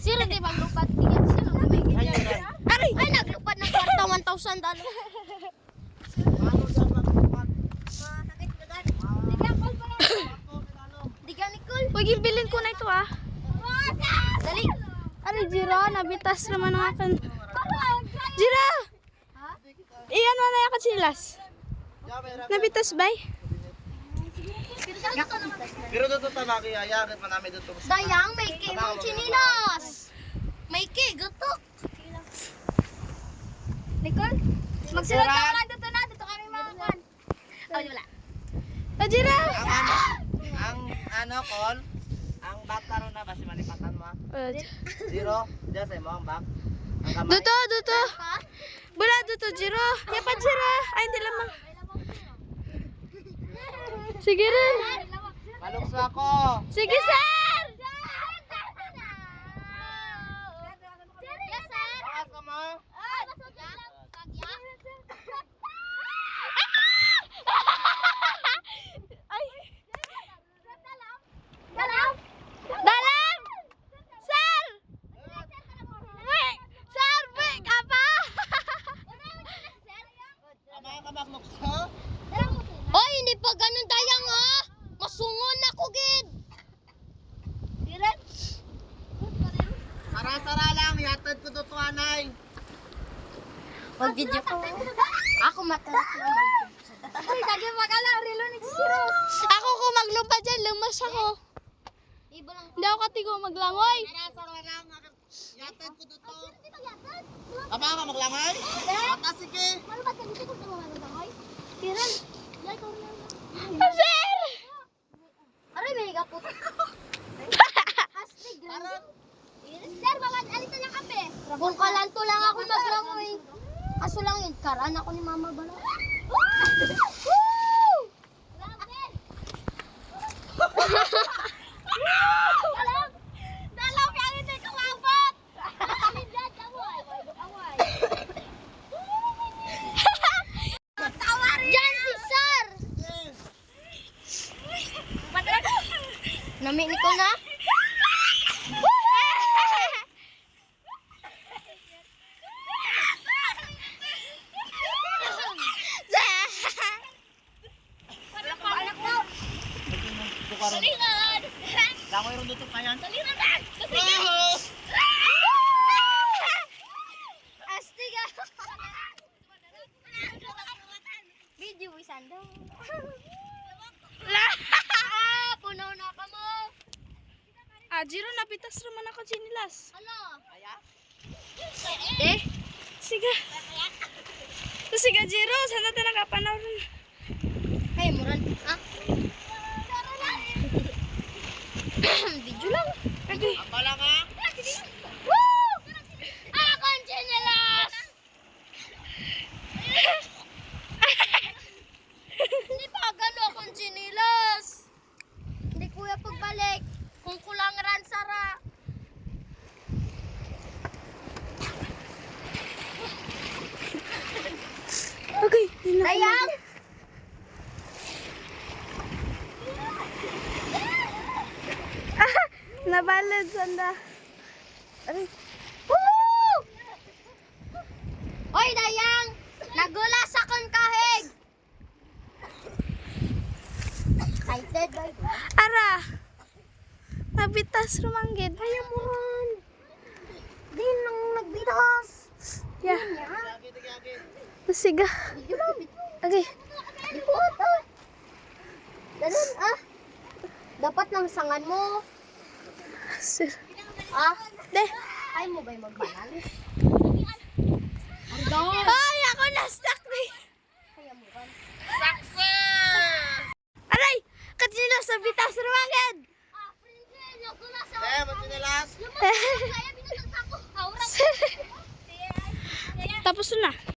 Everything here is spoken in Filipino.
Sila di maglupad. Aray! Ay, naglupad ng kwarta, $1,000. Huwag bilin ko na ito ah. Dali! Aray, Jira, nabitas naman ang akin. Jira! Iyan mo na yung katsilas. Nabitas ba? Pero dito tanaki ayagat man namin dito. Dayang, may kay mong chinilas! May kay, gutok! Nicole, magsulat ka lang dito na. Dito kami makakuan. Oh, wala. Jira! Ang call, ang back karon na basi malipatan mo. Zero, just mo ang back. Ang kamay. Duto. Bula, duto, Jiro. Yapan, Jira. Ay, hindi lamang. Sige rin. Malukso ako. Sige, sir! Yes, sir! Bakas ka mo. Dalam! Sir! Wait! Sir, wait! Apa? Amaya ka maglukso? Oy, hindi pa ganun dayang ha! Masungon ako, gid! Sara-sara lang, yatad ko dito anay. Mag-video ko. Ako matalas naman. Ay, lagi magala. Rilo ni Siro. Ako kung maglumpa dyan, lumas ako. Iba lang. Hindi ako katigo maglangoy. Sara-sara lang, yatad ko dito. Amaya ka maglangay? Ata sige. Malubat ka dito kung tawag ng tangoy. Kiran. Yay, ko rin. Sir! Aray, may higapot. Hastig. Sir, bawat alito ng kape. Kung kalanto lang ako maglangoy. Kaso lang yun, karan ako ni Mama Bala. Dalam, kaya tayo kumabot! Diyan si Sir! Nami ko na? Saliran! Langoy ron dito kayan. Saliran! Astig ah! Video wisan daw. Puno na ka mo! Jiro, napitas naman ako chinilas. Ano? Sige. Sige, Jiro. Sana tayo nakapanaw rin. Hey, Muran. Ah? Video lang. Okay. Ako lang ha. Woo! Akong chinelas! Hindi pa gano akong chinelas. Hindi kuya pagbalik. Kung kulang ran sara. Okay. Dayang! Nabalad, Sanda. Aray. Woo! Oy, Dayang! Nagulas akong kahig! Excited ba? Ara. Nabitas rumanggid. Ayaw mo ron. Di nang nagbitas. Yeah. Agi. Sige. Di ba? Okay. Di ko ata. Dalan ah. Dapat lang sangan mo. Sir. Ah? De. Ay mo ba'y magbanal? Ay, ako na-stuck na. Kaya mo ron. Aray! Katsila sa bitas rumanggid. Ah, princess! Nagulas ako. Eh, matinilas. Kaya binutang ako. Aura. Tapos na.